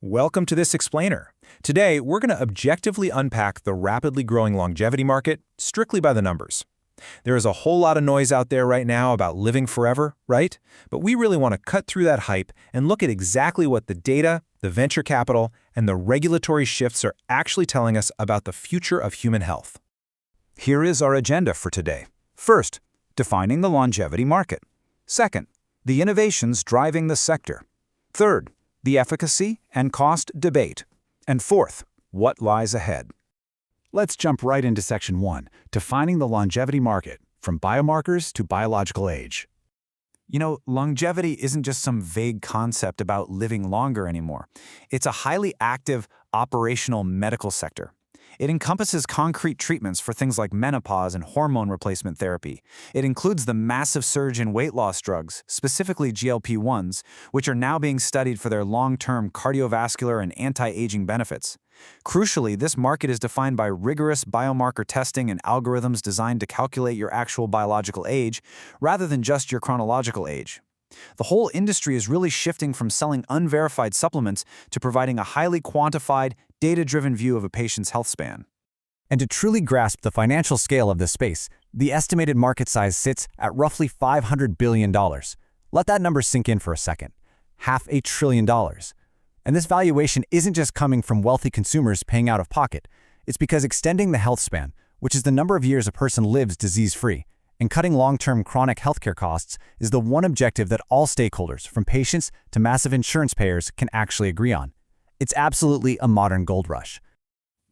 Welcome to this explainer. Today, we're going to objectively unpack the rapidly growing longevity market strictly by the numbers. There is a whole lot of noise out there right now about living forever, right? But we really want to cut through that hype and look at exactly what the data, the venture capital, and the regulatory shifts are actually telling us about the future of human health. Here is our agenda for today. First, defining the longevity market. Second, the innovations driving the sector. Third, the efficacy and cost debate. And fourth, what lies ahead. Let's jump right into Section 1, defining the longevity market, from biomarkers to biological age. Longevity isn't just some vague concept about living longer anymore. It's a highly active, operational medical sector. It encompasses concrete treatments for things like menopause and hormone replacement therapy. It includes the massive surge in weight loss drugs, specifically GLP-1s, which are now being studied for their long-term cardiovascular and anti-aging benefits. Crucially, this market is defined by rigorous biomarker testing and algorithms designed to calculate your actual biological age, rather than just your chronological age. The whole industry is really shifting from selling unverified supplements to providing a highly quantified, data-driven view of a patient's health span. And to truly grasp the financial scale of this space, the estimated market size sits at roughly $500 billion. Let that number sink in for a second. $500 billion. And this valuation isn't just coming from wealthy consumers paying out of pocket. It's because extending the health span, which is the number of years a person lives disease-free, and cutting long-term chronic healthcare costs is the one objective that all stakeholders, from patients to massive insurance payers, can actually agree on. It's absolutely a modern gold rush.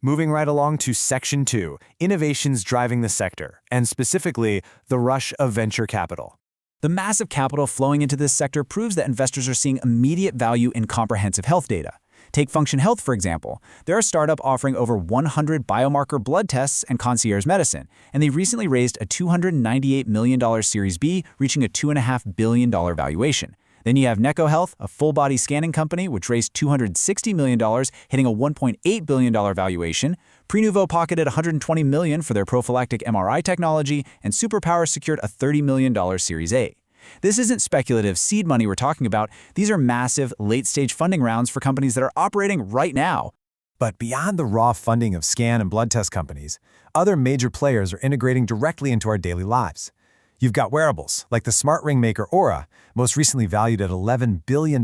Moving right along to Section 2, innovations driving the sector, and specifically, the rush of venture capital. The massive capital flowing into this sector proves that investors are seeing immediate value in comprehensive health data. Take Function Health, for example. They're a startup offering over 100 biomarker blood tests and concierge medicine, and they recently raised a $298 million Series B, reaching a $2.5 billion valuation. Then you have Neko Health, a full-body scanning company, which raised $260 million, hitting a $1.8 billion valuation. Prenuvo pocketed $120 million for their prophylactic MRI technology, and Superpower secured a $30 million Series A. This isn't speculative seed money we're talking about. These are massive, late-stage funding rounds for companies that are operating right now. But beyond the raw funding of scan and blood test companies, other major players are integrating directly into our daily lives. You've got wearables, like the smart ring maker Oura, most recently valued at $11 billion,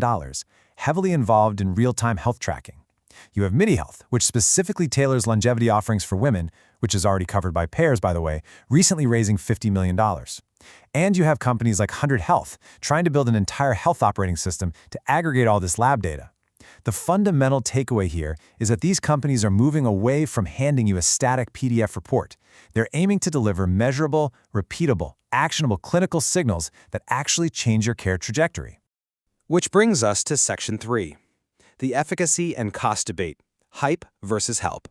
heavily involved in real-time health tracking. You have MiniHealth, which specifically tailors longevity offerings for women, which is already covered by payers, by the way, recently raising $50 million. And you have companies like 100 Health trying to build an entire health operating system to aggregate all this lab data. The fundamental takeaway here is that these companies are moving away from handing you a static PDF report. They're aiming to deliver measurable, repeatable, actionable clinical signals that actually change your care trajectory. Which brings us to Section 3, the efficacy and cost debate, hype versus help.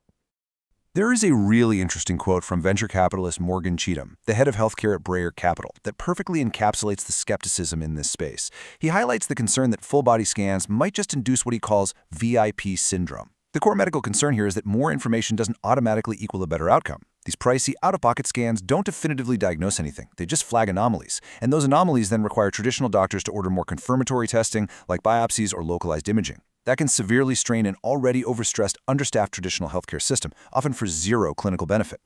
There is a really interesting quote from venture capitalist Morgan Cheatham, the head of healthcare at Brayer Capital, that perfectly encapsulates the skepticism in this space. He highlights the concern that full-body scans might just induce what he calls VIP syndrome. The core medical concern here is that more information doesn't automatically equal a better outcome. These pricey, out-of-pocket scans don't definitively diagnose anything. They just flag anomalies. And those anomalies then require traditional doctors to order more confirmatory testing, like biopsies or localized imaging. That can severely strain an already overstressed, understaffed traditional healthcare system, often for zero clinical benefit.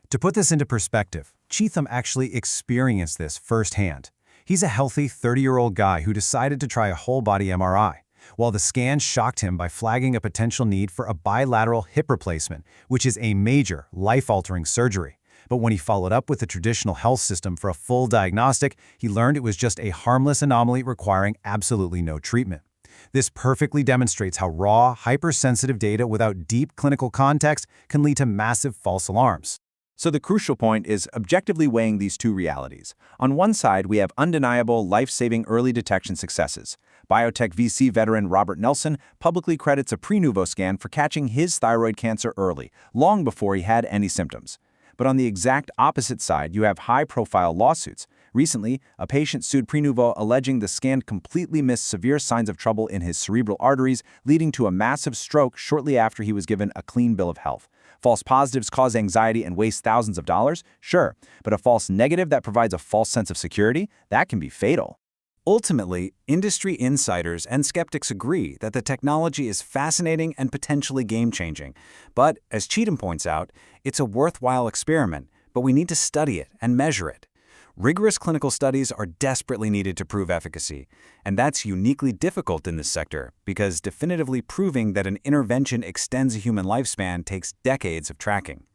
To put this into perspective, Cheatham actually experienced this firsthand. He's a healthy 30-year-old guy who decided to try a whole-body MRI, while the scan shocked him by flagging a potential need for a bilateral hip replacement, which is a major, life-altering surgery. But when he followed up with the traditional health system for a full diagnostic, he learned it was just a harmless anomaly requiring absolutely no treatment. This perfectly demonstrates how raw, hypersensitive data without deep clinical context can lead to massive false alarms. So the crucial point is objectively weighing these two realities. On one side, we have undeniable, life-saving early detection successes. Biotech VC veteran Robert Nelson publicly credits a Prenuvo scan for catching his thyroid cancer early, long before he had any symptoms. But on the exact opposite side, you have high-profile lawsuits. Recently, a patient sued Prenuvo alleging the scan completely missed severe signs of trouble in his cerebral arteries, leading to a massive stroke shortly after he was given a clean bill of health. False positives cause anxiety and waste thousands of dollars? Sure, but a false negative that provides a false sense of security? That can be fatal. Ultimately, industry insiders and skeptics agree that the technology is fascinating and potentially game-changing. But, as Cheatham points out, it's a worthwhile experiment, but we need to study it and measure it. Rigorous clinical studies are desperately needed to prove efficacy, and that's uniquely difficult in this sector because definitively proving that an intervention extends a human lifespan takes decades of tracking.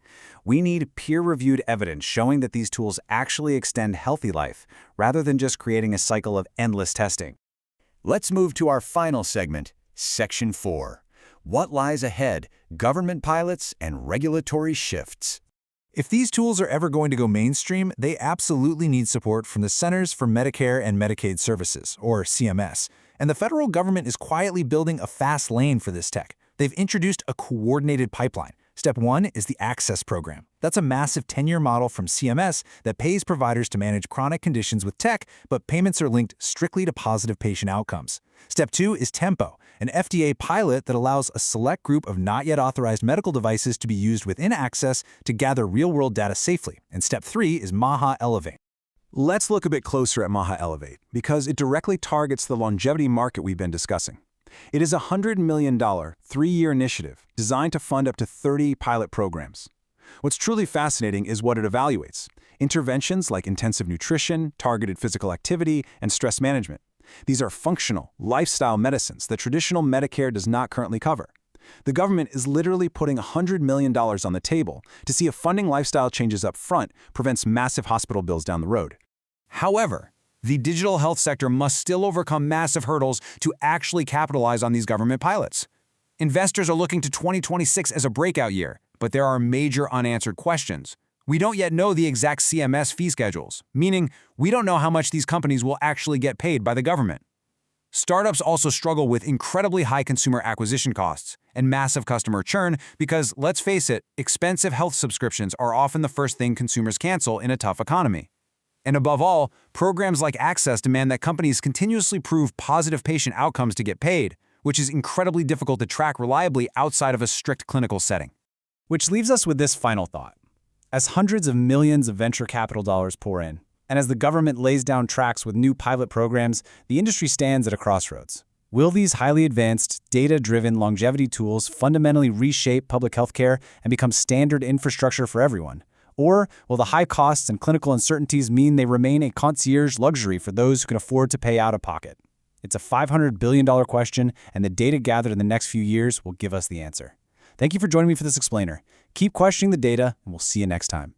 We need peer-reviewed evidence showing that these tools actually extend healthy life, rather than just creating a cycle of endless testing. Let's move to our final segment, Section 4. What lies ahead? Government pilots and regulatory shifts. If these tools are ever going to go mainstream, they absolutely need support from the Centers for Medicare and Medicaid Services, or CMS. And the federal government is quietly building a fast lane for this tech. They've introduced a coordinated pipeline. Step 1 is the Access Program. That's a massive 10-year model from CMS that pays providers to manage chronic conditions with tech, but payments are linked strictly to positive patient outcomes. Step 2 is Tempo, an FDA pilot that allows a select group of not yet authorized medical devices to be used within Access to gather real-world data safely. And Step 3 is MAHA Elevate. Let's look a bit closer at MAHA Elevate, because it directly targets the longevity market we've been discussing. It is a $100 million, 3-year initiative designed to fund up to 30 pilot programs. What's truly fascinating is what it evaluates. Interventions like intensive nutrition, targeted physical activity, and stress management. These are functional, lifestyle medicines that traditional Medicare does not currently cover. The government is literally putting $100 million on the table to see if funding lifestyle changes up front prevents massive hospital bills down the road. However, the digital health sector must still overcome massive hurdles to actually capitalize on these government pilots. Investors are looking to 2026 as a breakout year, but there are major unanswered questions. We don't yet know the exact CMS fee schedules, meaning we don't know how much these companies will actually get paid by the government. Startups also struggle with incredibly high consumer acquisition costs and massive customer churn because, let's face it, expensive health subscriptions are often the first thing consumers cancel in a tough economy. And above all, programs like Access demand that companies continuously prove positive patient outcomes to get paid, which is incredibly difficult to track reliably outside of a strict clinical setting. Which leaves us with this final thought. As hundreds of millions of venture capital dollars pour in, and as the government lays down tracks with new pilot programs, the industry stands at a crossroads. Will these highly advanced, data-driven longevity tools fundamentally reshape public healthcare and become standard infrastructure for everyone? Or will the high costs and clinical uncertainties mean they remain a concierge luxury for those who can afford to pay out of pocket? It's a $500 billion question, and the data gathered in the next few years will give us the answer. Thank you for joining me for this explainer. Keep questioning the data, and we'll see you next time.